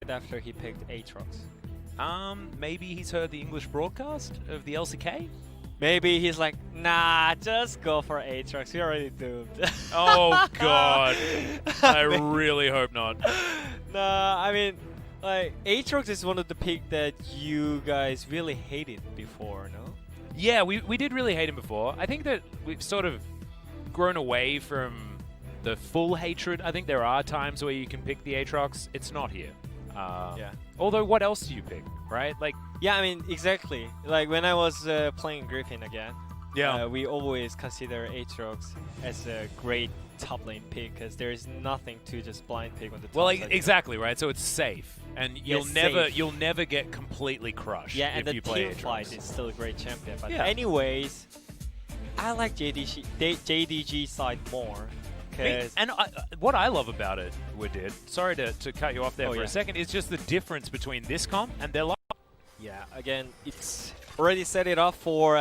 after he picked Aatrox? Maybe he's heard the English broadcast of the LCK? Maybe he's like, nah, just go for Aatrox. You're already doomed. Oh, God. I really hope not. Nah, I mean, like, Aatrox is one of the picks that you guys really hated before, no? Yeah, we did really hate him before. I think that we've sort of grown away from the full hatred. I think there are times where you can pick the Aatrox. It's not here. Yeah. Although, what else do you pick, right? Like, Yeah, I mean, exactly. Like, when I was playing Griffin again, we always consider Aatrox as a great top lane pick because there is nothing to just blind pick on the top side. Exactly, right? So it's safe, and you'll safe. never get completely crushed. Yeah, and if the you play team Aatrox. fight is still a great champion. But Yeah. anyways, I like JDG side more. And what I love about it, Wadid, sorry to cut you off there for a second, is just the difference between this comp and their life. Yeah, again, it's already set it up for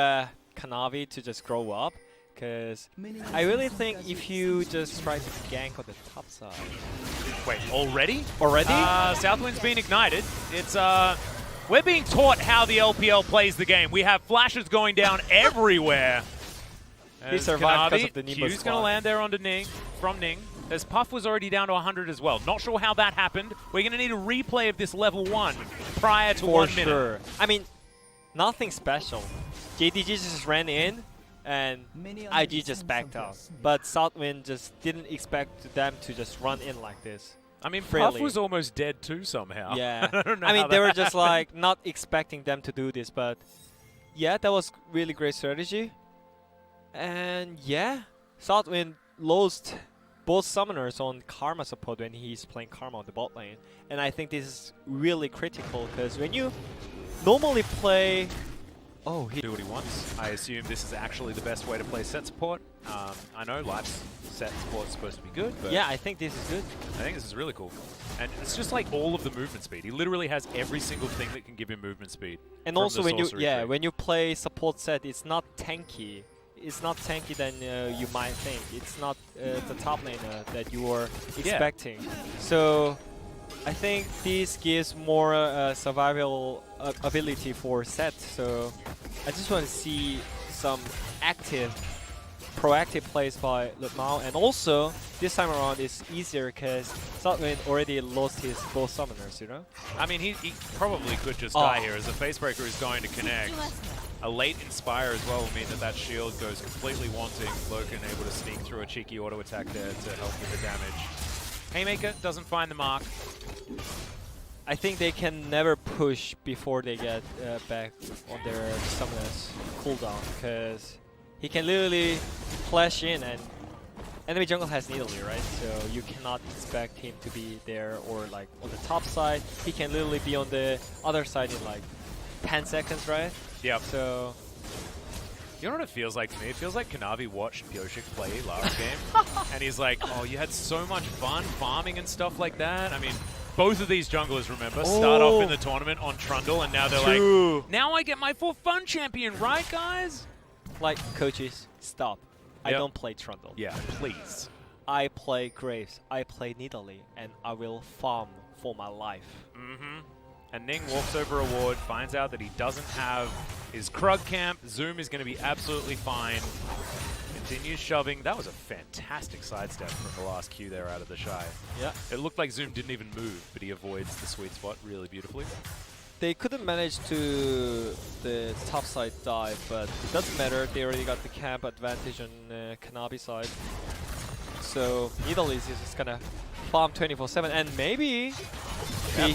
Kanavi to just grow up. Because I really think if you just try to gank on the top side. Wait, already? Already? Southwind's been ignited. It's we're being taught how the LPL plays the game. We have flashes going down everywhere. He survived because of the Q's Nimbus going to land there onto Ning, from Ning. As Puff was already down to 100 as well. Not sure how that happened. We're going to need a replay of this level 1 prior to 1 minute. Sure. I mean, nothing special. JDG just ran in, and IG just backed out. But Southwind just didn't expect them to just run in like this. I mean, Freely. Puff was almost dead too somehow. Yeah. I don't know I mean, how they that were just happened. like not expecting them to do this, but yeah, that was really great strategy. And yeah, Southwind lost both summoners on Karma support when he's playing Karma on the bot lane. And I think this is really critical because when you normally play... Oh, he do what he wants. I assume this is actually the best way to play set support. I know Life's set support is supposed to be good, but yeah, I think this is good. I think this is really cool. And it's just like all of the movement speed. He literally has every single thing that can give him movement speed. And also when you play support set, it's not tanky. It's not tanky than you might think. It's not the top laner that you were expecting. So I think this gives more survival ability for set. So I just want to see some proactive plays by Mao. And also, this time around it's easier because Southwind already lost his both summoners, you know? I mean, he probably could just die here as the Facebreaker is going to connect. A late Inspire as well will mean that shield goes completely wanting. Loken able to sneak through a cheeky auto attack there to help with the damage. Haymaker doesn't find the mark. I think they can never push before they get back on their summoners cooldown because he can literally flash in and enemy jungle has Nidalee, right? So you cannot expect him to be there or like on the top side. He can literally be on the other side in like 10 seconds, right? Yep. So, you know what it feels like to me? It feels like Kanavi watched Pyoshik play last game, and he's like, oh, you had so much fun farming and stuff like that. I mean, both of these junglers, remember, start off in the tournament on Trundle, and now they're like, now I get my for fun champion, right, guys? Like, coaches, stop. I don't play Trundle. Yeah, please. I play Graves, I play Nidalee, and I will farm for my life. Mm-hmm. And Ning walks over a ward, finds out that he doesn't have his Krug camp. Zoom is going to be absolutely fine. Continues shoving. That was a fantastic sidestep from the last Q there out of the Shy. Yeah. It looked like Zoom didn't even move, but he avoids the sweet spot really beautifully. They couldn't manage to the top side dive, but it doesn't matter. They already got the camp advantage on Kanabi side. So Nidalee is just going to farm 24/7 and maybe...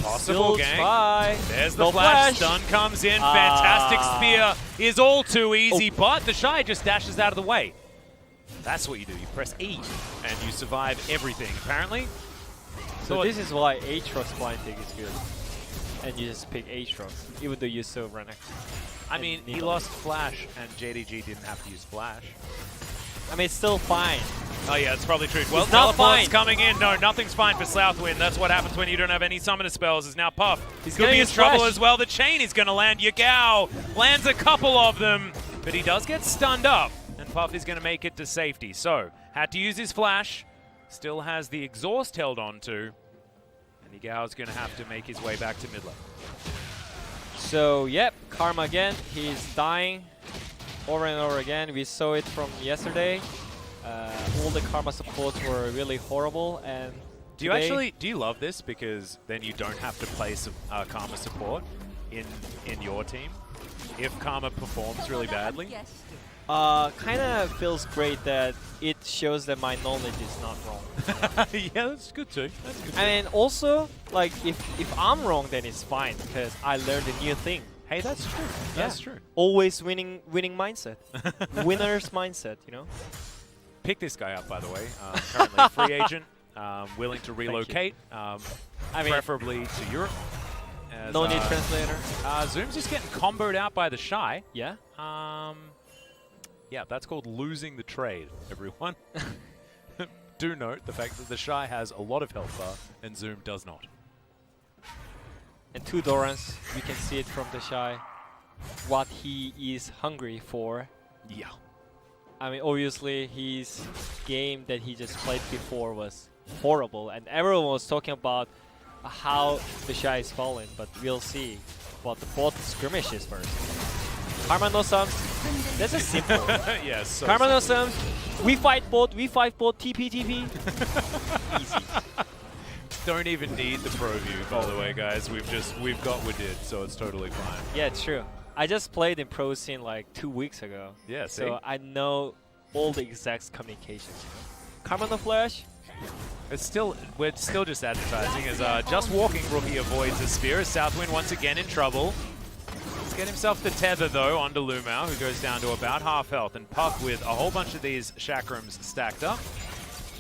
possible gang. There's the no flash. Stun comes in. Fantastic spear is all too easy, but the Shy just dashes out of the way. That's what you do. You press E and you survive everything, apparently. So this is why Aatrox blind pick is good. And you just pick Aatrox, even though you still run X. I mean, he lost Flash and JDG didn't have to use Flash. I mean, it's still fine. Oh yeah, it's probably true. Well, it's not teleport's fine. coming in. No, nothing's fine for Southwind. That's what happens when you don't have any summoner spells. Is now Puff. He's going to be in use trouble Flash. as well. The chain is going to land. Yagao lands a couple of them, but he does get stunned up, and Puff is going to make it to safety. So, had to use his Flash. Still has the exhaust held on to. And Igao's going to have to make his way back to mid lane. So, yep, Karma again. He's dying over and over again. We saw it from yesterday. All the Karma supports were really horrible. And do you love this because then you don't have to play some Karma support in your team if Karma performs really badly? Kind of feels great that it shows that my knowledge is not wrong. Yeah, that's good too. That's good too. And also, like, if I'm wrong, then it's fine because I learned a new thing. Hey, that's true. That's true. Always winning mindset. Winner's mindset, you know? Pick this guy up, by the way. Currently a free agent, willing to relocate, I mean, preferably to Europe. As, no need translator. Zoom's just getting comboed out by the Shy. Yeah? Yeah, that's called losing the trade, everyone. Do note the fact that the Shy has a lot of health bar and Zoom does not. And 2 Dorans, we can see it from the Shy, what he is hungry for. Yeah. I mean, obviously, his game that he just played before was horrible, and everyone was talking about how the Shy is falling, but we'll see about the bot skirmishes first. Karma no sums. That's just simple. Yes. So Karma no sums. We fight bot. TP. Easy. Don't even need the pro view, by the way, guys. We've got what did, so it's totally fine. Yeah, it's true. I just played in pro scene like 2 weeks ago. Yeah. See? So I know all the exact communications. Karma no flash. We're still just advertising as Just Walking rookie avoids a spear. Southwind once again in trouble. Let's get himself the tether though onto Lumao, who goes down to about half health, and Puff with a whole bunch of these chakrams stacked up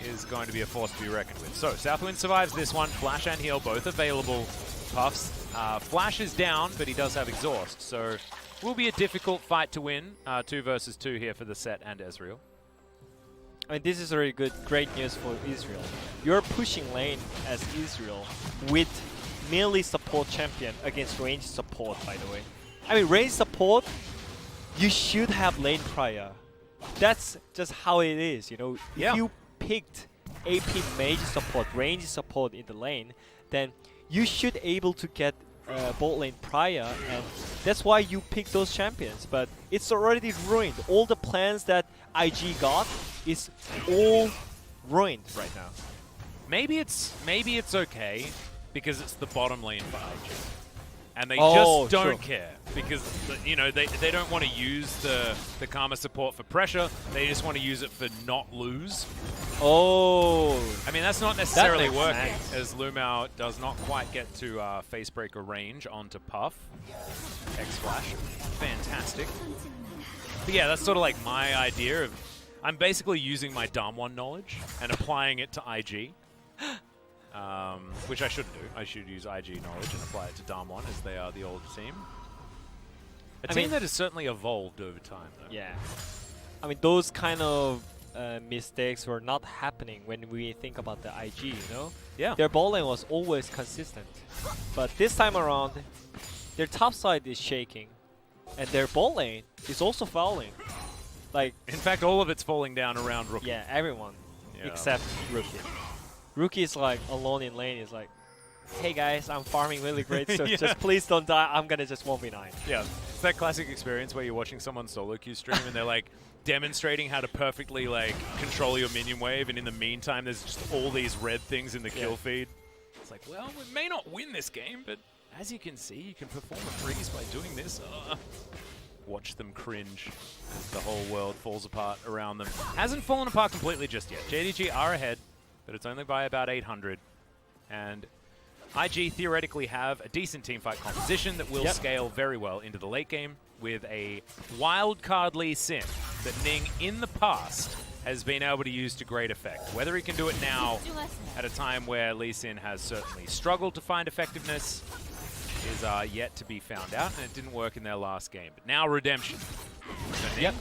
is going to be a force to be reckoned with. So Southwind survives this one. Flash and heal both available. Puff's flash is down, but he does have exhaust, so will be a difficult fight to win. 2 versus 2 here for the Set and Ezreal. I mean, this is very great news for Israel. You're pushing lane as Israel with melee support champion against range support, by the way. I mean, range support, you should have lane prior. That's just how it is, you know. Yeah. If you picked AP mage support, range support in the lane, then you should able to get bot lane prior, and that's why you pick those champions. But it's already ruined. All the plans that IG got is all ruined right now. Maybe it's okay because it's the bottom lane for IG, and they just don't care because you know they don't want to use the Karma support for pressure. They just want to use it for not lose. Oh, I mean that's not necessarily working as Lumao does not quite get to Facebreaker range onto Puff. X Flash, fantastic. But yeah, that's sort of like my idea of. I'm basically using my Damwon knowledge and applying it to IG, which I shouldn't do. I should use IG knowledge and apply it to Damwon as they are the old team. A team that has certainly evolved over time, though. Yeah. I mean, those kind of mistakes were not happening when we think about the IG, you know? Yeah. Their ball lane was always consistent. But this time around, their top side is shaking, and their ball lane is also fouling. Like, in fact, all of it's falling down around Rookie. Yeah, everyone except Rookie. Rookie is like alone in lane. Is like, hey guys, I'm farming really great, so just please don't die. I'm gonna just 1v9. Yeah, it's that classic experience where you're watching someone solo queue stream and they're like demonstrating how to perfectly like control your minion wave, and in the meantime, there's just all these red things in the kill feed. It's like, well, we may not win this game, but as you can see, you can perform a freeze by doing this. Watch them cringe as the whole world falls apart around them. Hasn't fallen apart completely just yet. JDG are ahead, but it's only by about 800. And IG theoretically have a decent teamfight composition that will scale very well into the late game with a wildcard Lee Sin that Ning in the past has been able to use to great effect. Whether he can do it now at a time where Lee Sin has certainly struggled to find effectiveness is yet to be found out, and it didn't work in their last game. But now redemption. Yep.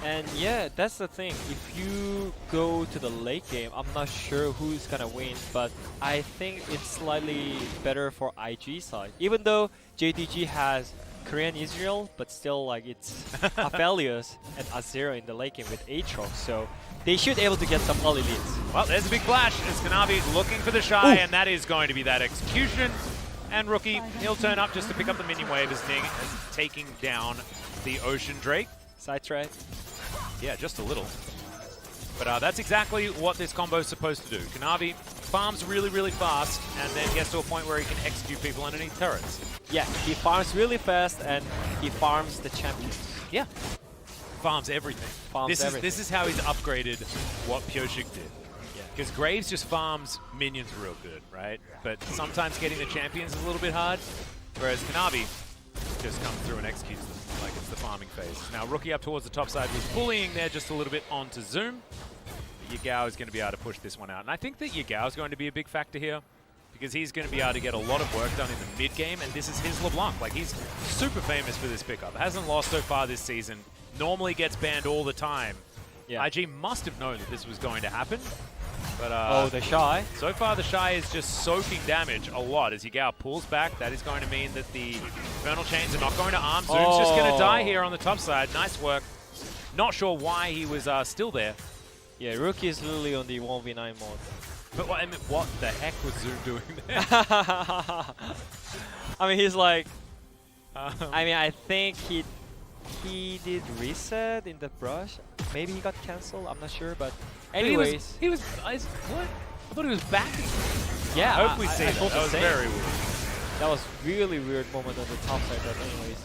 And yeah, that's the thing. If you go to the late game, I'm not sure who's gonna win, but I think it's slightly better for IG side. Even though JDG has Korean Israel, but still like it's Aphelios and Azera in the late game with Aatrox, so they should be able to get some early leads. Well, there's a big flash. It's Kanavi looking for the Shy, and that is going to be that execution. And Rookie, he'll turn up just to pick up the minion wave as Ning is taking down the Ocean Drake. Side trade. Yeah, just a little. But that's exactly what this combo is supposed to do. Kanavi farms really, really fast, and then gets to a point where he can execute people underneath turrets. Yeah, he farms really fast, and he farms the champions. Yeah. Farms everything. Farms everything. This is how he's upgraded what Pyoshik did. Because Graves just farms minions real good, right? But sometimes getting the champions is a little bit hard, whereas Kanavi just comes through and executes them like it's the farming phase. Now Rookie up towards the top side was bullying there just a little bit onto Zoom. Yagao is going to be able to push this one out. And I think that Yagao is going to be a big factor here because he's going to be able to get a lot of work done in the mid game, and this is his LeBlanc. Like, he's super famous for this pickup. Hasn't lost so far this season. Normally gets banned all the time. Yeah. IG must have known that this was going to happen. But, oh, the Shy. So far, the Shy is just soaking damage a lot. As Yagao pulls back, that is going to mean that the Infernal Chains are not going to arm. Zoom's just going to die here on the top side. Nice work. Not sure why he was still there. Yeah, Rookie is literally on the 1v9 mode. But I mean, what the heck was Zoom doing there? I mean, he's like... I mean, I think he did reset in the brush. Maybe he got cancelled, I'm not sure, but anyways. He was what? I thought he was backing. Yeah, I hope we see that. That was very weird. That was really weird moment on the top side, but anyways.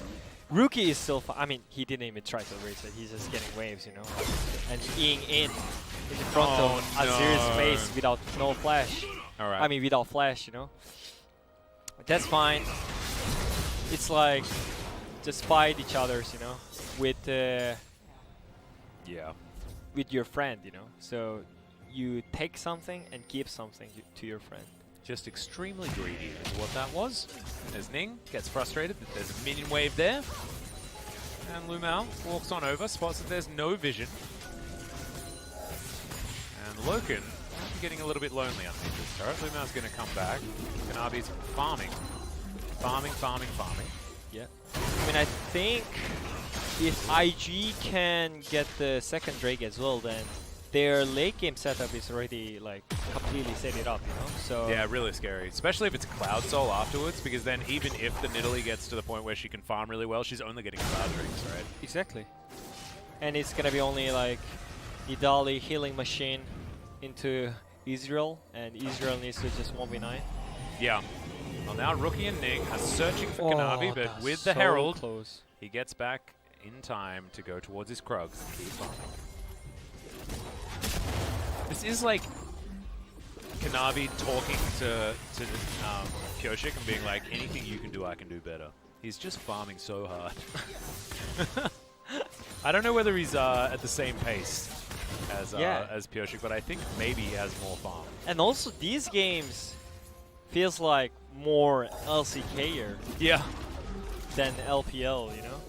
Rookie is still I mean, he didn't even try to reset. He's just getting waves, you know, and being in front of Azir's face without no flash. All right. I mean, without flash, you know. That's fine. It's like just fight each other's, you know, with with your friend, you know. So you take something and give something to your friend. Just extremely greedy is what that was. As Ning gets frustrated that there's a minion wave there. And Lumao walks on over, spots that there's no vision. And Loken getting a little bit lonely underneath this turret. Lumao's going to come back. Kanavi's farming. Farming. Yeah. I mean, I think if IG can get the second Drake as well, then their late game setup is already like completely set it up, you know. So yeah, really scary, especially if it's Cloud Soul afterwards, because then even if the Nidalee gets to the point where she can farm really well, she's only getting Cloud Drakes, right? Exactly. And it's gonna be only like Nidalee healing machine into Israel, and Israel needs to just 1v9. Yeah. Well, now Rookie and Ning are searching for Kanavi, but with the so Herald, close. He gets back in time to go towards his Krugs and keep farming. This is like Kanavi talking to Pyoshik and being like, anything you can do, I can do better. He's just farming so hard. I don't know whether he's at the same pace as Pyoshik, but I think maybe he has more farm. And also, these games feels like more LCK-er than LPL, you know?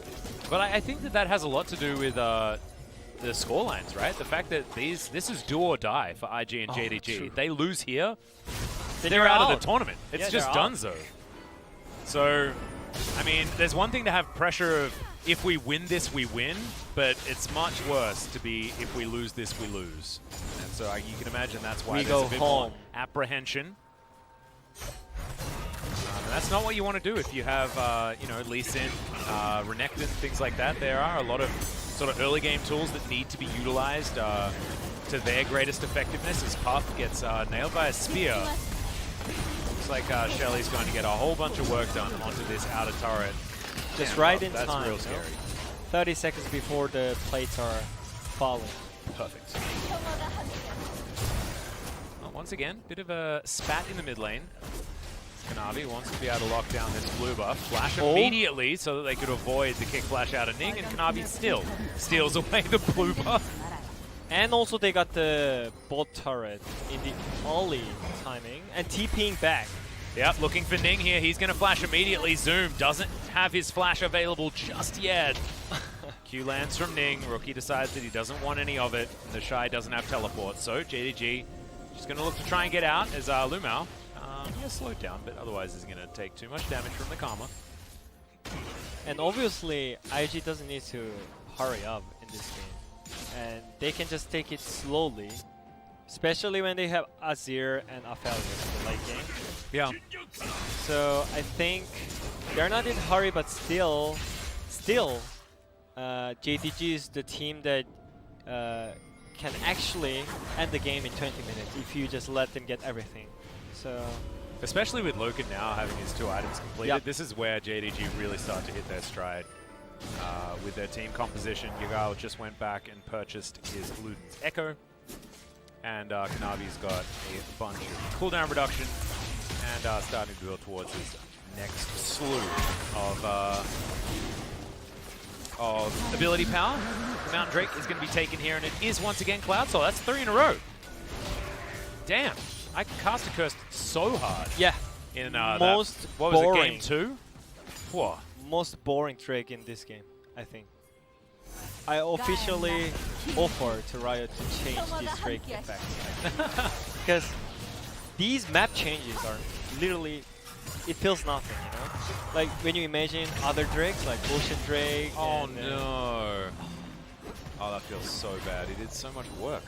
But I think that has a lot to do with the scorelines, right? The fact that this is do or die for IG and JDG. True. They lose here, Then they're out of the tournament. It's just they're out. donezo. So, I mean, there's one thing to have pressure of if we win this, we win, but it's much worse to be if we lose this, we lose. And so you can imagine that's why We there's go a bit home. more apprehension. And that's not what you want to do if you have, you know, Lee Sin, Renekton, things like that. There are a lot of sort of early game tools that need to be utilized to their greatest effectiveness as Puff gets nailed by a spear. Looks like Shelly's going to get a whole bunch of work done onto this outer turret. Just And right in that's time. real you know? scary. 30 seconds before the plates are falling. Perfect. Well, once again, bit of a spat in the mid lane. Kanavi wants to be able to lock down this blue buff. Flash immediately so that they could avoid the kick flash out of Ning, and Kanavi still steals away the blue buff. And also they got the bot turret in the early timing and TPing back. Yep, looking for Ning here. He's going to flash immediately. Zoom doesn't have his flash available just yet. Q lands from Ning. Rookie decides that he doesn't want any of it. The Shy doesn't have teleport, so JDG just going to look to try and get out as Lumao. He has slowed down, but otherwise he's going to take too much damage from the Karma. And obviously, IG doesn't need to hurry up in this game. And they can just take it slowly. Especially when they have Azir and Aphelios in the late game. Yeah. So I think they're not in a hurry, but still, JDG is the team that can actually end the game in 20 minutes if you just let them get everything. So, especially with Loken now having his 2 items completed, this is where JDG really start to hit their stride. With their team composition, Yagao just went back and purchased his Luden's Echo. And Kanavi's got a bunch of cooldown reduction and starting to build towards his next slew of ability power. The Mountain Drake is going to be taken here, and it is once again Cloud Soul. That's 3 in a row. Damn, I cast a curse so hard. Yeah. In most what was boring. it, game 2? Whoa. Most boring Drake in this game, I think. I officially offer to Riot to change this Drake effect. Because these map changes are literally, it feels nothing, you know? Like when you imagine other Drakes, like Ocean Drake. Oh and, no. Oh, that feels so bad. He did so much work.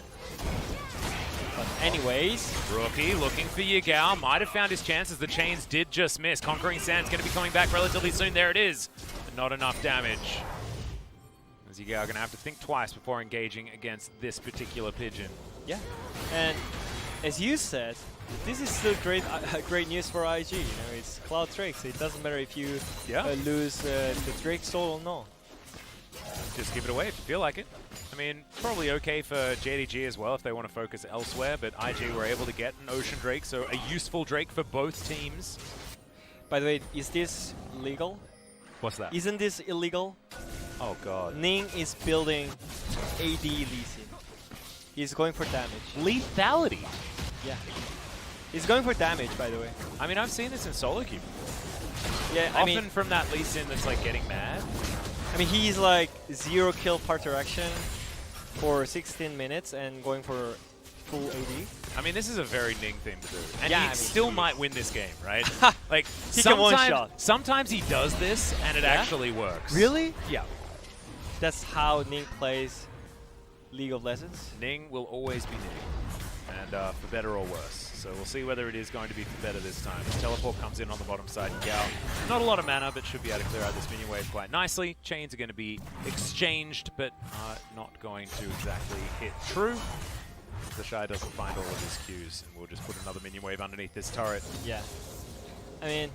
But anyways. Rookie looking for Yagao. Might have found his chances. The chains did just miss. Conquering Sand's going to be coming back relatively soon. There it is. But not enough damage. Yagao going to have to think twice before engaging against this particular pigeon. Yeah, and as you said, this is still great news for IG. You know, it's Cloud Drake, so it doesn't matter if you lose the Drake Soul or not. Just give it away if you feel like it. I mean, probably okay for JDG as well if they want to focus elsewhere, but IG were able to get an Ocean Drake, so a useful Drake for both teams. By the way, is this legal? What's that? Isn't this illegal? Oh god. Ning is building AD Lee Sin. He's going for damage. Lethality? Yeah. He's going for damage, by the way. I mean, I've seen this in solo queue. Yeah, often from that Lee Sin that's like getting mad. I mean, he's like 0 kill per interaction for 16 minutes and going for full AD. I mean, this is a very Ning thing to do. And yeah, he still might win this game, right? Like, sometimes he does this and it actually works. Really? Yeah. That's how Ning plays League of Legends? Ning will always be Ning, and for better or worse. So we'll see whether it is going to be for better this time. His teleport comes in on the bottom side. Yao, not a lot of mana, but should be able to clear out this minion wave quite nicely. Chains are going to be exchanged, but not going to exactly hit true. The Shy doesn't find all of his Qs, and we'll just put another minion wave underneath this turret. Yeah. I mean,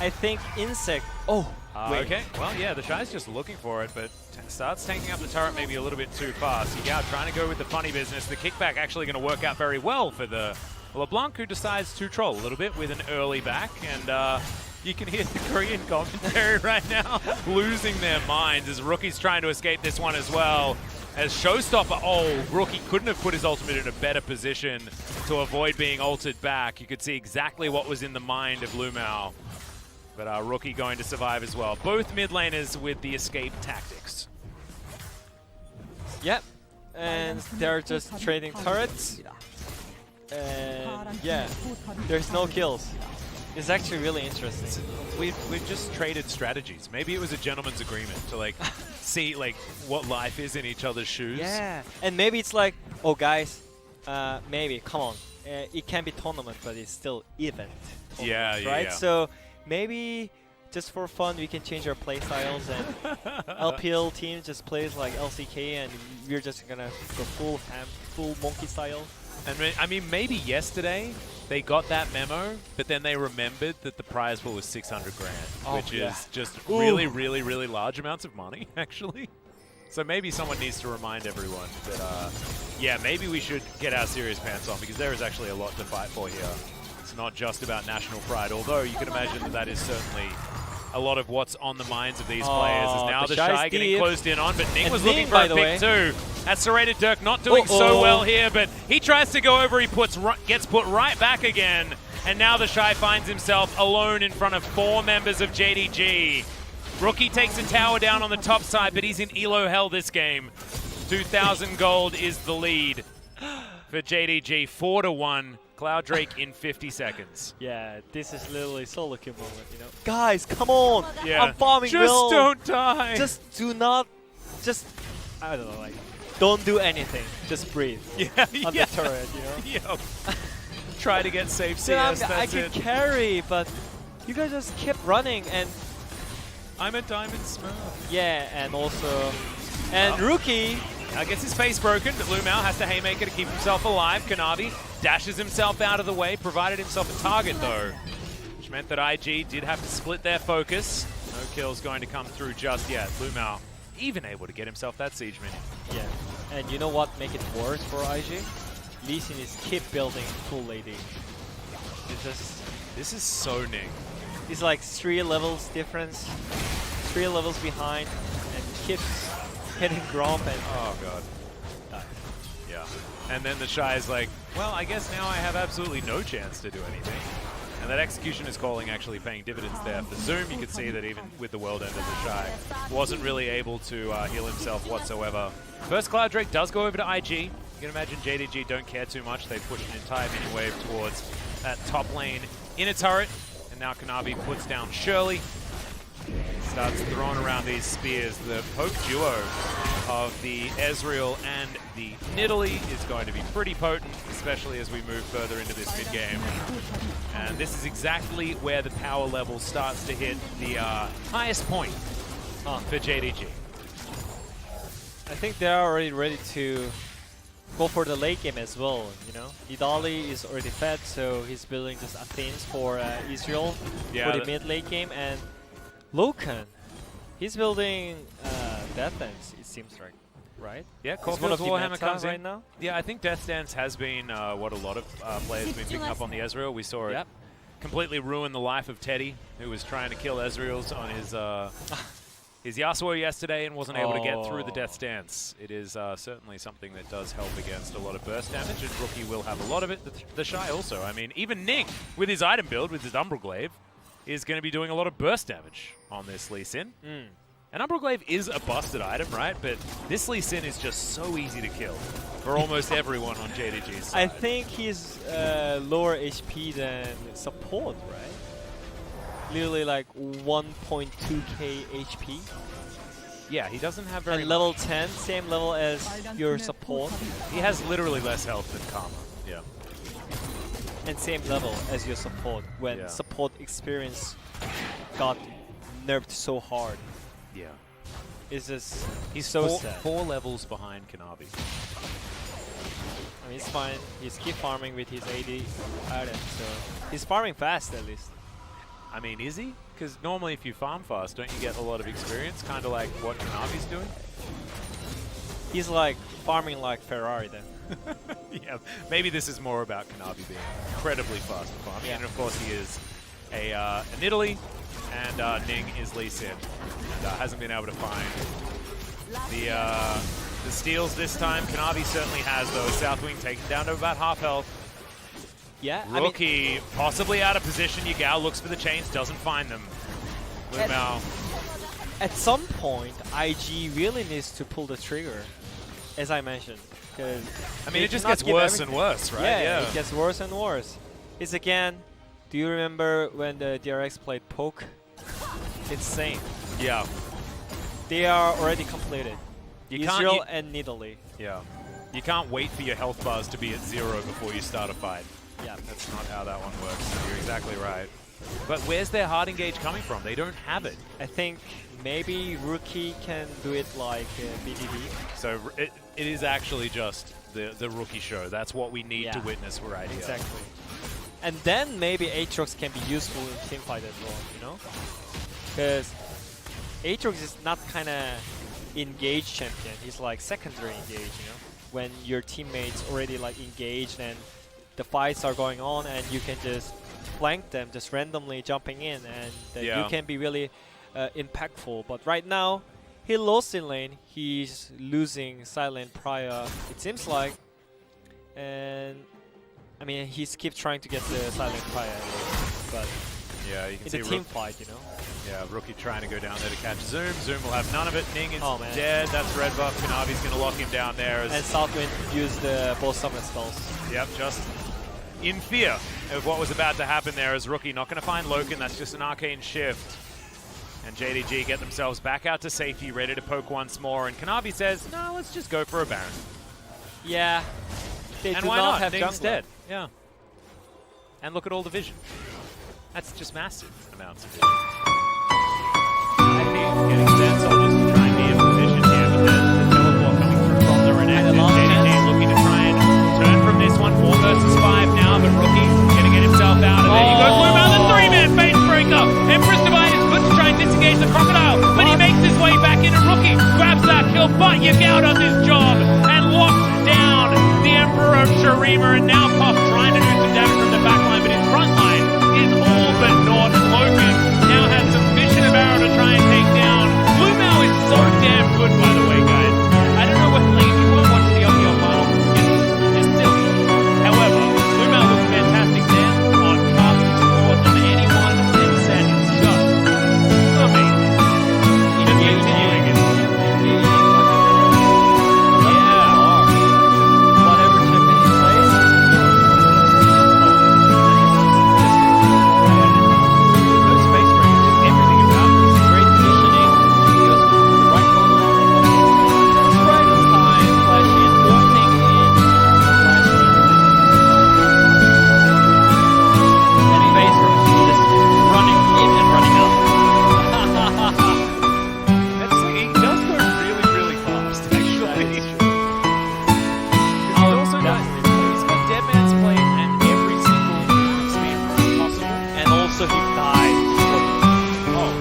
I think Insect... Oh, wait. Okay, well, yeah, the Shy's just looking for it, but starts tanking up the turret maybe a little bit too fast. Yagao trying to go with the funny business. The kickback actually going to work out very well for the LeBlanc, who decides to troll a little bit with an early back, and you can hear the Korean commentary right now losing their minds as Rookie's trying to escape this one as well. As Showstopper, Rookie couldn't have put his ultimate in a better position to avoid being ulted back. You could see exactly what was in the mind of Lumao. But Rookie going to survive as well. Both mid laners with the escape tactics. Yep. And they're just trading turrets. And yeah, there's no kills. It's actually really interesting. We've just traded strategies. Maybe it was a gentleman's agreement to like see like what life is in each other's shoes. Yeah, and maybe it's like, oh guys, maybe come on, it can be tournament, but it's still event. Yeah, right? Yeah. So maybe just for fun we can change our play styles and LPL team just plays like LCK and we're just gonna go full monkey style. And I mean, maybe yesterday they got that memo, but then they remembered that the prize pool was 600 grand, which is just really, really, really large amounts of money, actually. So maybe someone needs to remind everyone that, yeah, maybe we should get our serious pants on because there is actually a lot to fight for here. It's not just about national pride, although you can imagine that that is certainly a lot of what's on the minds of these players. Is now the Shy getting closed in on, but Ning was looking for a pick too. That's Serrated Dirk not doing so well here, but he tries to go over, he gets put right back again, and now the Shy finds himself alone in front of 4 members of JDG. Rookie takes a tower down on the top side, but he's in elo hell this game. 2,000 gold is the lead for JDG, 4-1. Cloud Drake in 50 seconds. Yeah, this is literally solo kill moment, you know. Guys, come on! Yeah. I'm farming Just Will. don't die! Just do not, I don't know, like, don't do anything. Just breathe. Yeah, On the turret, you know. Yep. Try to get safe Yeah, CS, I that's can it. carry, but you guys just kept running and I'm a diamond smurf. yeah, and also, and Rookie. Gets his face broken, but Lumao has to haymaker to keep himself alive. Kanavi dashes himself out of the way, provided himself a target though, which meant that IG did have to split their focus. No kills going to come through just yet. Lumao even able to get himself that siege minion. Yeah, and you know what make it worse for IG? Lee Sin is keep building full lady. It's just, This is so Ning. it's like 3 levels difference, 3 levels behind, and keeps hitting Gromp and Oh god. die. Yeah. And then the Shy is like, well, I guess now I have absolutely no chance to do anything. And that execution is calling actually paying dividends there. For Zoom, you could see that even with the world end of the Shy, wasn't really able to heal himself whatsoever. First Cloud Drake does go over to IG. You can imagine JDG don't care too much. They push an entire mini wave towards that top lane inner turret. And now Kanavi puts down Shirley. Starts throwing around these spears. The poke duo of the Ezreal and the Nidalee is going to be pretty potent, especially as we move further into this mid-game. And this is exactly where the power level starts to hit the highest point for JDG. I think they are already ready to go for the late game as well, you know. Nidalee is already fed, so he's building just Athenes for Israel for the mid-late game, and Loken, he's building Death Dance, it seems like, right? Yeah, It's one of the Warhammer meta comes right in. now. Yeah, I think Death Dance has been what a lot of players have been picking up on the Ezreal. We saw it completely ruin the life of Teddy, who was trying to kill Ezreals on his Yasuo yesterday and wasn't able to get through the Death Dance. It is certainly something that does help against a lot of burst damage, and Rookie will have a lot of it. The Shy also. I mean, even Ning, with his item build, with his Umbral is going to be doing a lot of burst damage on this Lee Sin. And Umbral is a busted item, right? But this Lee Sin is just so easy to kill for almost everyone on JDG's side. I think he's lower HP than support, right? Literally like 1.2k HP. Yeah, he doesn't have very And level 10, same level as your support. He has literally less health than Karma. Yeah. And same level as your support when support experience got nerfed so hard. Yeah. It's just, He's so four, sad. 4 levels behind Kanavi. I mean, it's fine. He's keep farming with his AD item, so he's farming fast at least. I mean, is he? Because normally if you farm fast, don't you get a lot of experience? Kind of like what Kanavi's doing? He's like farming like Ferrari then. Yeah, maybe this is more about Kanavi being incredibly fast at farming. Yeah. And of course he is a Nidalee, and Ning is Lee Sin. And hasn't been able to find the steals this time. Kanavi certainly has, though. Southwing taken down to about half health. Yeah, Rookie possibly out of position. Yagao looks for the chains, doesn't find them. Lumao. At some point, IG really needs to pull the trigger, as I mentioned. I mean, it just gets worse and worse, right? Yeah, it gets worse and worse. It's again, do you remember when the DRX played Poke? It's same. Yeah. They are already completed. Israel and Nidalee. Yeah. You can't wait for your health bars to be at 0 before you start a fight. Yeah. That's not how that one works. You're exactly right. But where's their hard engage coming from? They don't have it. I think maybe Rookie can do it like BDB. So it is actually just the Rookie show. That's what we need to witness right here. Exactly. And then maybe Aatrox can be useful in teamfight as well, you know? Because Aatrox is not kind of engaged champion. He's like secondary engaged, you know? When your teammates already like engaged and the fights are going on and you can just flank them, just randomly jumping in, and you can be really impactful. But right now, he lost in lane. He's losing silent prior, it seems like. And I mean, he's keep trying to get the silent prior, but yeah, you can it's see a team fight, you know. Yeah, Rookie trying to go down there to catch Zoom. Zoom will have none of it. Ning is man. dead. That's red buff. Kanavi's going to lock him down there. And Southwind used both summon spells. Yep, in fear of what was about to happen there as Rookie not going to find Loken. That's just an arcane shift. And JDG get themselves back out to safety, ready to poke once more. And Kanavi says, no, let's just go for a Baron. Yeah. They and do why not not? have Ning's jungler. dead. Yeah. And look at all the vision. That's just massive amounts of vision. I think getting Zen Soldiers to try and be in position here, but then the teleport coming through from the Renekton. JDG looking to try and turn from this one. 4 versus 5 now, but Rookie gonna get himself out of it. He goes through about the 3-man face breaker. Empress Divine is good to try and disengage the Crocodile, but he makes his way back into Rookie, grabs that kill, but Yagao does his job and locks down the Emperor of Shurima, and now Puff trying to do some damage from the backline, but his front line is all but naught. Loken now has sufficient of arrow to try and take down. Blue Mao is so damn good, by the way, guys. I don't know what if you won't watch the LPL final, it's silly. However, Blue Mao looks fantastic there on Puff, or on anyone in set. It's just amazing. Just continuing it. Whatever champion he plays. No space break, just everything about it. Great positioning. He was the right moment. Just right on time. Flashing, ulting in. Flashing. And face rush. Just running in and running out. He does go really, really fast, actually. He's also got, he's got Dead Man's Plate and every single speed run possible. And also he died. Oh,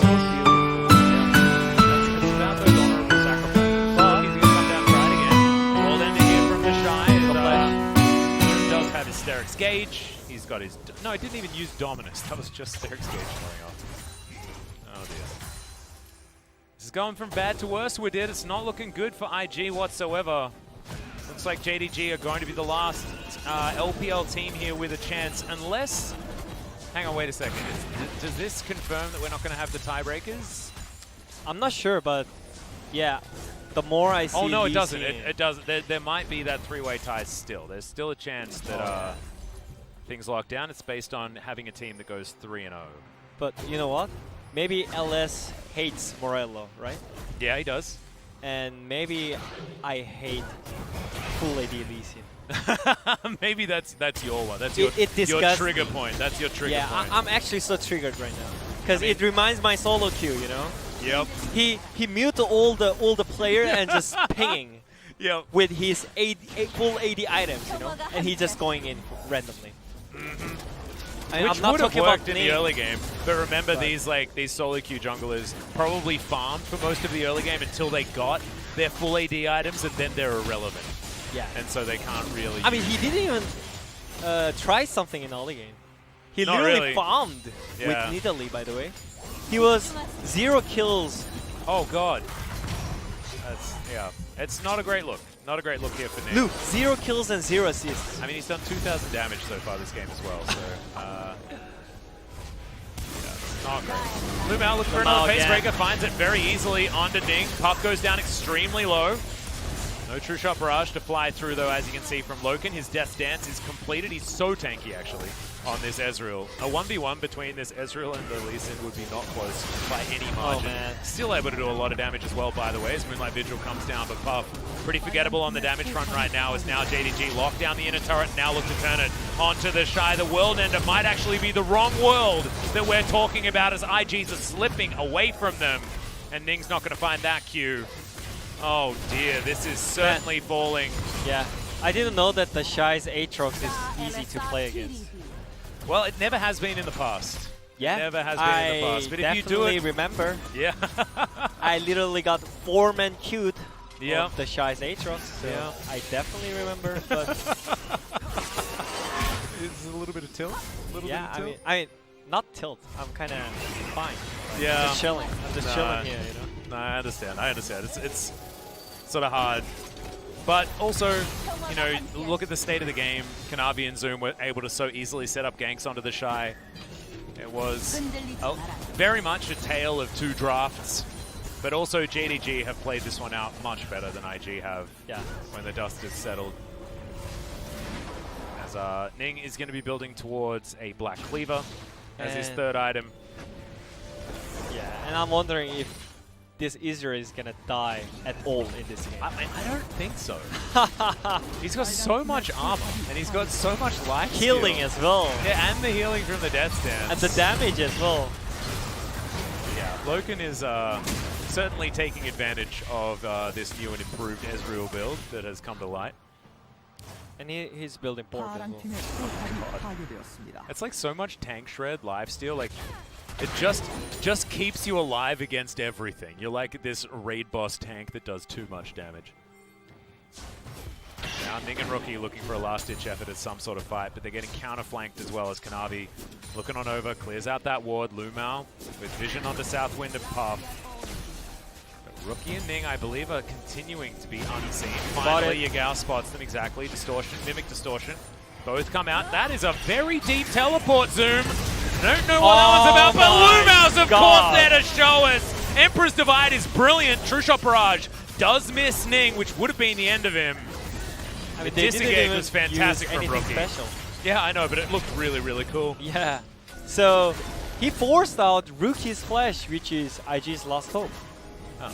so beautiful. Yeah. It's about those honorable sacrifices. But he's going to come down right again. World ending here from the Shy. He does have his Sterix Gauge. He's got his... No, he didn't even use Dominus. That was just Sterix Gauge going off. Oh, dear. This is going from bad to worse with it. It's not looking good for IG whatsoever. Looks like JDG are going to be the last LPL team here with a chance, unless... Hang on, wait a second. Does this confirm that we're not going to have the tiebreakers? I'm not sure, but yeah, the more I see. Oh no, it Lee doesn't. Sin- It doesn't. There might be that 3-way tie still. There's still a chance that things lock down. It's based on having a team that goes 3-0. But you know what? Maybe LS hates Morello, right? Yeah, he does. And maybe I hate full AD Lee Sin. Maybe that's your one. That's It your disgusts trigger me. point. That's your trigger Yeah, point. I'm actually so triggered right now because I mean- it reminds my solo queue. You know, Yep. he mute all the player and just pinging Yep. with his full AD items. You know, and he just going in randomly. Which I'm not would have talking about worked in the name. early game, but remember Right. these solo queue junglers probably farmed for most of the early game until they got their full AD items, and then they're irrelevant, Yeah. and so they can't really. I mean, use he them. didn't even try something in early game. He Not literally really. farmed Yeah. with Nidalee, by the way. He was 0 kills. Oh god, yeah. It's not a great look. Not a great look here for Nick. Luke, 0 kills and 0 assists. I mean, he's done 2,000 damage so far this game as well, so yeah, it's not great. Lumao looking for another Lumao, face yeah. breaker, finds it very easily onto Ning. Puff goes down extremely low. No true shot barrage to fly through though, as you can see from Loken. His Death Dance is completed. He's so tanky actually on this Ezreal. A 1v1 between this Ezreal and the Lee Sin would be not close by any margin. man. Still able to do a lot of damage as well, by the way, as Moonlight Vigil comes down, but Puff pretty forgettable on the damage front right now, as now JDG locked down the inner turret and now look to turn it onto the Shy. The world ender might actually be the wrong world that we're talking about, as IGs are slipping away from them, and Ning's not going to find that Q. Oh dear, this is certainly falling. Yeah. I didn't know that the Shy's Aatrox is easy to play against. Well, it never has been in the past. Yeah. Never has been in the past. But if you do definitely it, remember. yeah. I literally got 4-man queued Yeah. of the Shy's Aatrox, so Yeah. I definitely remember. But It's a little bit of tilt. yeah, I mean, not tilt. I'm kind of fine. Yeah. Just chilling. I'm just chilling here, you know. No, I understand. It's sort of hard. But also, you know, look at the state of the game. Kanavi and Zoom were able to so easily set up ganks onto the Shy. It was very much a tale of two drafts. But also JDG have played this one out much better than IG have Yeah. when the dust has settled. As As Ning is going to be building towards a Black Cleaver as his And- third item. Yeah, and I'm wondering if this Israel is gonna die at all in this game. I don't think so. He's got so much armor, and he's got so much life Healing steal. as well. Yeah, and the healing from the Death Stance. And the damage as well. Yeah, Loken is certainly taking advantage of this new and improved Ezreal build that has come to light. And he's building board as well. It's like so much tank shred lifesteal. Like it just keeps you alive against everything. You're like this raid boss tank that does too much damage. Now Ning and Rookie looking for a last-ditch effort at some sort of fight, but they're getting counter-flanked as well as Kanavi looking on over, clears out that ward. Lumao with vision onto Southwind and Puff. But Rookie and Ning, I believe, are continuing to be unseen. Finally, Yagao spots them exactly. Distortion, Mimic Distortion. Both come out. That is a very deep teleport, Zoom. Don't know what that was about, but Lumao's, of course, there to show us. Emperor's Divide is brilliant. True Shot Barrage does miss Ning, which would have been the end of him. I mean, The disengage was fantastic from Rookie. Special. Yeah, I know, but it looked really, really cool. Yeah. So he forced out Rookie's Flash, which is IG's last hope. Oh.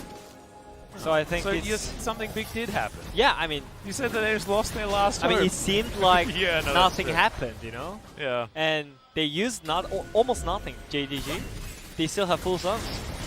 So I think So it's... something big did happen. Yeah, I mean... You said that they just lost their last hope. I mean, it seemed like Yeah, no, nothing that's true. happened, you know? Yeah. And they used almost nothing, JDG. They still have full subs.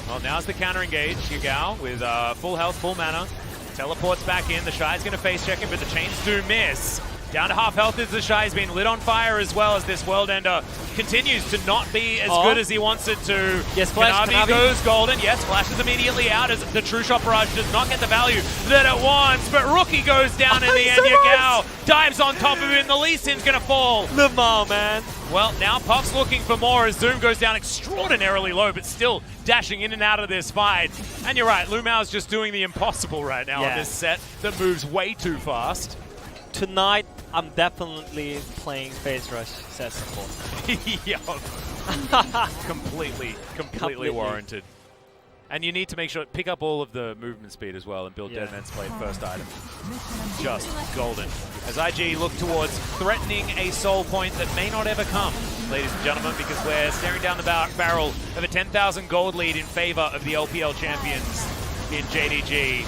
Well, now's the counter engage. Yagao with full health, full mana. Teleports back in. The Shy's going to face check him, but the chains do miss. Down to half health as the Shy's been lit on fire as well as this World Ender continues to not be as good as he wants it to. Yes, Flash, Kanavi Kanavi goes golden. Yes, flashes immediately out as the True Shot Barrage does not get the value that it wants. But Rookie goes down in the end. Yagao dives on top of him. The Lee Sin's going to fall. Lamar, man. Well, now Puff's looking for more as Zoom goes down extraordinarily low, but still dashing in and out of this fight. And you're right, Lumao's just doing the impossible right now on this set that moves way too fast. Tonight, I'm definitely playing Phase Rush set support. Yeah. Completely warranted. And you need to make sure, pick up all of the movement speed as well and build Dead Man's Blade first item. Just golden. As IG look towards threatening a soul point that may not ever come, ladies and gentlemen, because we're staring down the barrel of a 10,000 gold lead in favor of the LPL champions in JDG.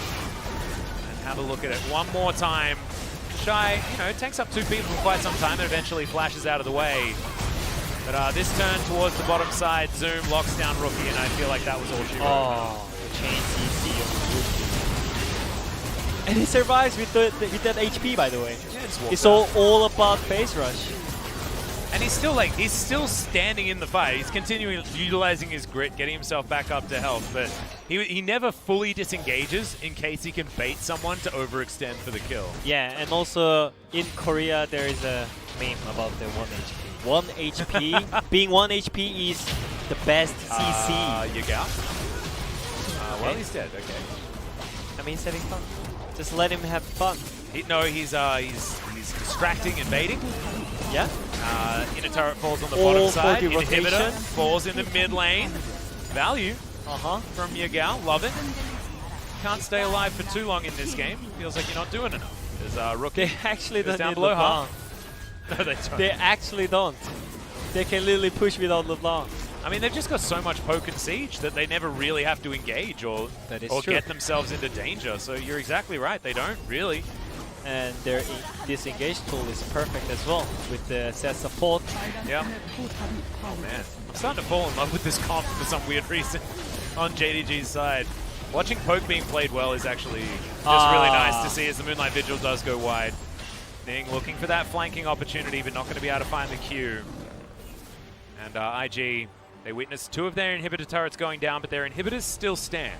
And have a look at it one more time. Shy, you know, takes up two people for quite some time and eventually flashes out of the way. But this turn towards the bottom side, Zoom locks down Rookie, and I feel like that was all she wrote. Oh, the chain CC of Rookie. And he survives with that HP, by the way. Yeah, it's all about Phase Rush. And he's still standing in the fight. He's continuing utilizing his grit, getting himself back up to health, but he never fully disengages in case he can bait someone to overextend for the kill. Yeah, and also in Korea there is a meme about the 1 HP. 1 HP, being 1 HP is the best CC. Yagao? Well, he's dead, okay. I mean, he's having fun. Just let him have fun. He's distracting and baiting. Yeah. Inner turret falls on the bottom side. Inhibitor rotation. falls in the mid lane. Value from Yagao. Love it. Can't stay alive for too long in this game. Feels like you're not doing enough. There's Rookie. They actually don't down need below LeBlanc. No, they don't. They actually don't. They can literally push without LeBlanc. I mean, they've just got so much poke and siege that they never really have to engage or get themselves into danger. So you're exactly right. They don't really. And their disengage tool is perfect as well with the set support. Yeah. Oh man, I'm starting to fall in love with this comp for some weird reason on JDG's side. Watching poke being played well is actually just really nice to see as the Moonlight Vigil does go wide. Ning looking for that flanking opportunity, but not going to be able to find the Q. And IG, they witnessed two of their inhibitor turrets going down, but their inhibitors still stand.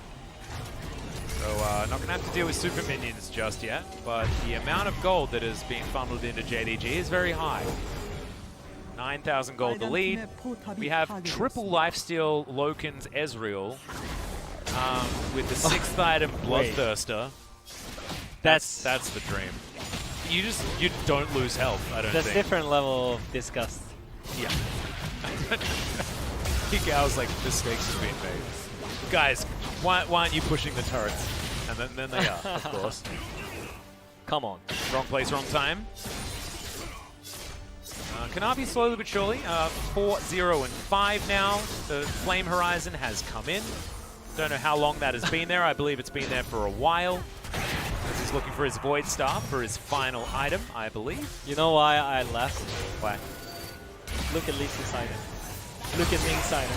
So not going to have to deal with super minions just yet, but the amount of gold that is being funneled into JDG is very high. 9,000 gold the lead. We have triple lifesteal Loken's Ezreal with the 6th item Bloodthirster. That's the dream. You don't lose health, I don't think. That's different level of disgust. Yeah. Gao's like, the stakes have been made. Guys, why aren't you pushing the turrets? And then they are, of course. Come on. Wrong place, wrong time. Kanavi slowly but surely, 4-0-5 now. The Flame Horizon has come in. Don't know how long that has been there. I believe it's been there for a while. As he's looking for his Void Staff for his final item, I believe. You know why I left? Why? Look at Lisa's item. Look at Ming's item.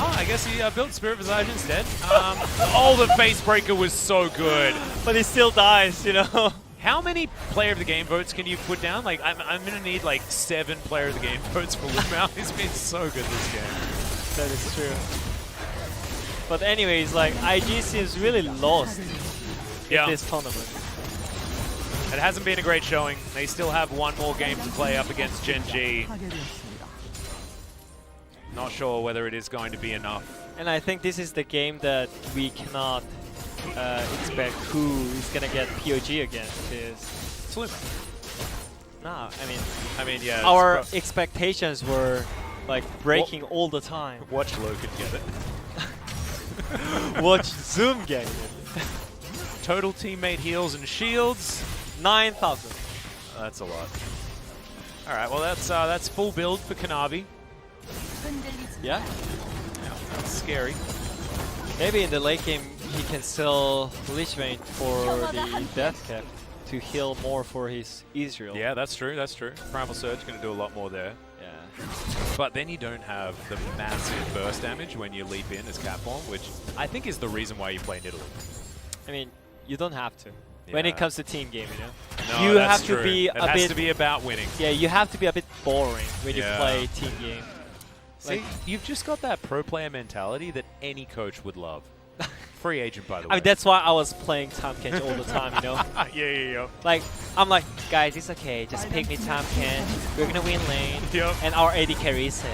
Oh, I guess he built Spirit Visage instead. Oh, the Face Breaker was so good. But he still dies, you know? How many Player of the Game votes can you put down? Like, I'm going to need like 7 Player of the Game votes for Lumao. He's been so good this game. That is true. But anyways, like, IG seems really lost in this tournament. It hasn't been a great showing. They still have one more game to play up against Gen G. Not sure whether it is going to be enough. And I think this is the game that we cannot expect who is gonna get POG again. Because nah, I mean, yeah. Our expectations were like breaking all the time. Watch Logan get it. Watch Zoom get it. Total teammate heals and shields. 9,000. That's a lot. All right, well that's full build for Kanavi. Yeah. That's scary. Maybe in the late game he can sell Lich Vein for the Death Cap to heal more for his Israel. Yeah, that's true. That's true. Primal Surge going to do a lot more there. Yeah. But then you don't have the massive burst damage when you leap in as Catform, which I think is the reason why you play Nidalee. I mean, you don't have to. When it comes to team game, you know? No, you that's have true. to be it has to be about winning. Yeah, you have to be a bit boring when you play team game. See, you've just got that pro player mentality that any coach would love. Free agent, by the way. I mean, that's why I was playing Tahm Kench all the time, you know? Yeah. Like, I'm like, guys, it's okay. Just pick me Tahm Kench. We're gonna win lane. Yep. And our AD carry is safe.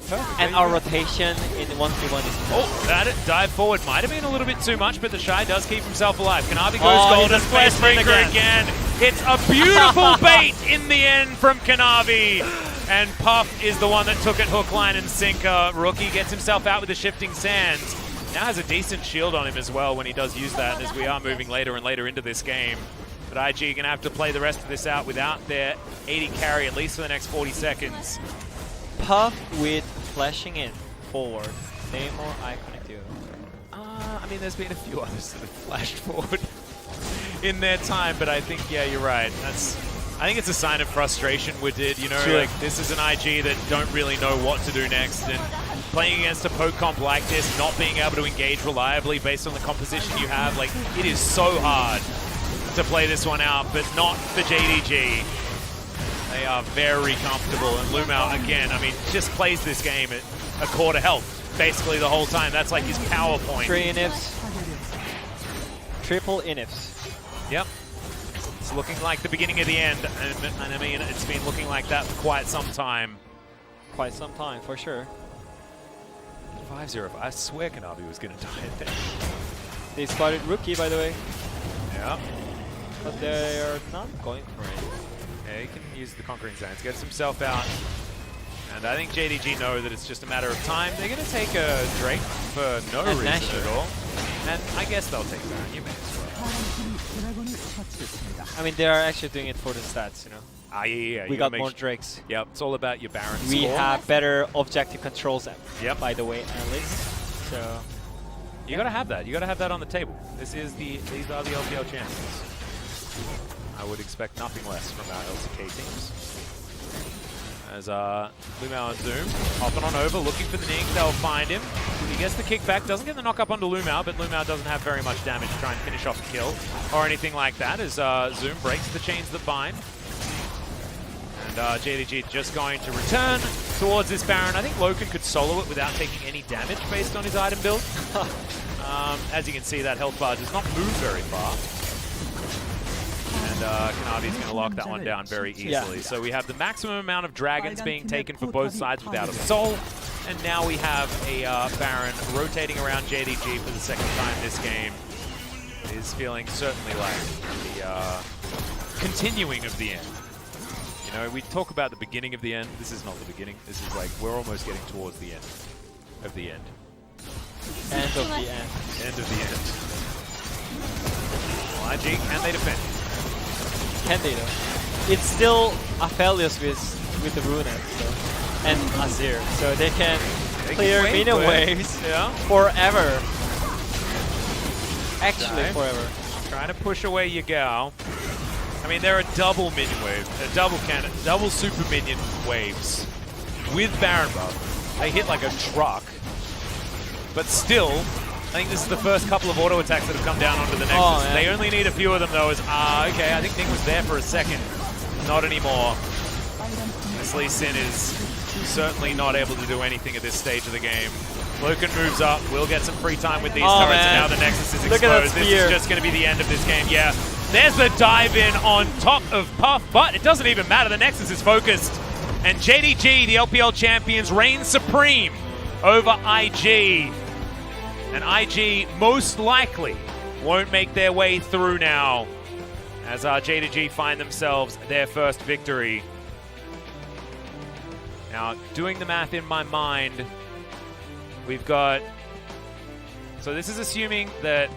Perfect. And our rotation in 1v1 is Oh, that dive forward might have been a little bit too much, but the Shy does keep himself alive. Kanavi goes golden, Face Breaker again. It's a beautiful bait in the end from Kanavi. And Puff is the one that took it hook, line, and sinker. Rookie gets himself out with the Shifting Sands. Now has a decent shield on him as well when he does use that, as we are moving later and later into this game. But IG are going to have to play the rest of this out without their AD carry, at least for the next 40 seconds. Puff with flashing in forward. Name or iconic duo? I mean, there's been a few others that have flashed forward in their time, but I think, yeah, you're right. I think it's a sign of frustration with it, you know, like this is an IG that don't really know what to do next, and playing against a poke comp like this, not being able to engage reliably based on the composition you have, like, it is so hard to play this one out, but not for JDG. They are very comfortable, and Lumao, again, I mean, just plays this game at a quarter health basically the whole time. That's like his power point. 3 inhibs. Triple inhibs. Yep. It's looking like the beginning of the end, and I mean, it's been looking like that for quite some time. Quite some time, for sure. 5-0. I swear Kanavi was going to die there. They spotted Rookie, by the way. Yeah. But they are not going for it. Yeah, he can use the Conquering Sands, gets himself out. And I think JDG know that it's just a matter of time. They're going to take a Drake for no reason at all. And I guess they'll take Baron. You may as well. I mean, they are actually doing it for the stats, you know. Yeah. We got more Drakes. Yep, it's all about your Baron We score. have better objective controls, by the way, at least. So you got to have that. You got to have that on the table. These are the LPL champions. I would expect nothing less from our LCK teams. As Lumao and Zoom hopping on over, looking for the Ning. They'll find him. He gets the kickback, doesn't get the knock up onto Lumao, but Lumao doesn't have very much damage to try and finish off the kill or anything like that, as Zoom breaks the chains that bind. And JDG just going to return towards this Baron. I think Loken could solo it without taking any damage based on his item build. As you can see, that health bar does not move very far. And Kanavi's going to lock that one down very easily. So we have the maximum amount of dragons being taken for both sides without a soul. And now we have a Baron rotating around JDG for the second time this game. It is feeling certainly like the continuing of the end. You know, we talk about the beginning of the end. This is not the beginning. This is like, we're almost getting towards the end of the end. End of the end. End of the end. Well, IG, can they defend? Can they though? It's still Aphelios with with the Rune and Azir, so they can clear wave minion clear. waves Yeah. forever. Actually, Okay. forever. Trying to push away Yagao. I mean, there are double minion waves, double cannon, double super minion waves with Baron buff. They hit like a truck. But still, I think this is the first couple of auto attacks that have come down onto the Nexus. Oh, They only need a few of them though. Okay, I think Ning was there for a second. Not anymore. This Lee Sin is certainly not able to do anything at this stage of the game. Loken moves up, will get some free time with these turrets, man. and now the Nexus is Look at that exposed. This spear. is just going to be the end of this game, yeah. There's the dive in on top of Puff, but it doesn't even matter. The Nexus is focused. And JDG, the LPL champions, reign supreme over IG. And IG most likely won't make their way through now as our JDG find themselves their first victory. Now, doing the math in my mind, we've got... So this is assuming that...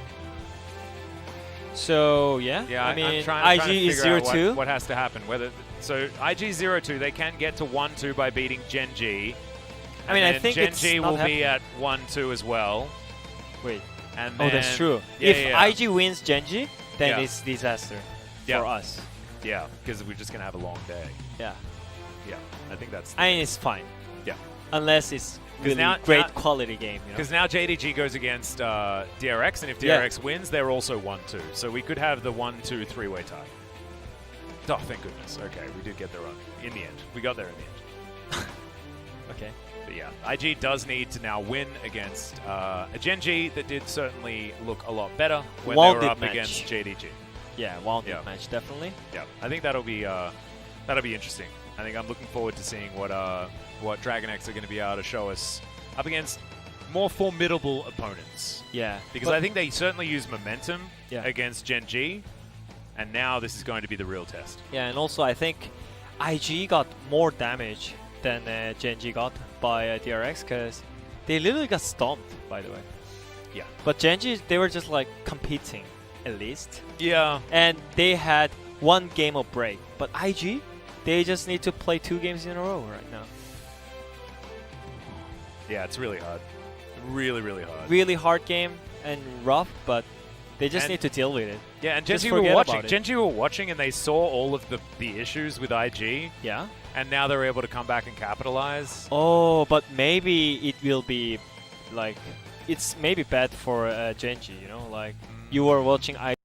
So yeah, Yeah, I mean, I'm trying to IG is figure out 0-2. what has to happen. So IG 0-2, they can get to 1-2 by beating Gen G. I mean, I And think Gen it's G not will be happening. at 1-2 as well. Wait. And Oh, that's then- true. Yeah, If yeah, IG wins Genji, then Yeah. it's disaster Yeah. for us. yeah, because we're just gonna have a long day. Yeah. Yeah, I think that's. I mean, it's fine. Yeah. Unless it's really now- great now- quality game. You know? Because now JDG goes against DRX, and if Yeah. DRX wins, they're also 1-2. So we could have the 1-2 three-way tie. Oh, thank goodness. Okay, we did get there in the end. We got there in the end. Okay. But yeah, IG does need to now win against a Gen G that did certainly look a lot better when they Wounded were up match. against JDG. Yeah, wounded Yeah. match definitely. Yeah, I think that'll be interesting. I think I'm looking forward to seeing what Dragon X are going to be able to show us up against more formidable opponents. Yeah. Because but- I think they certainly use momentum Yeah. against Gen G, and now this is going to be the real test. Yeah, and also I think IG got more damage than Genji got by DRX because they literally got stomped, by the way. Yeah. But Genji, they were just like competing at least. Yeah. And they had one game of break. But IG, they just need to play 2 games in a row right now. Yeah, it's really hard. Really, really hard. Really hard game and rough, but they just And- need to deal with it. Yeah, and Just Gen G were forget watching. about it. Gen G were watching, and they saw all of the issues with IG, Yeah. and now they're able to come back and capitalize. Oh, but maybe it will be like it's maybe bad for Genji, you know, like you were watching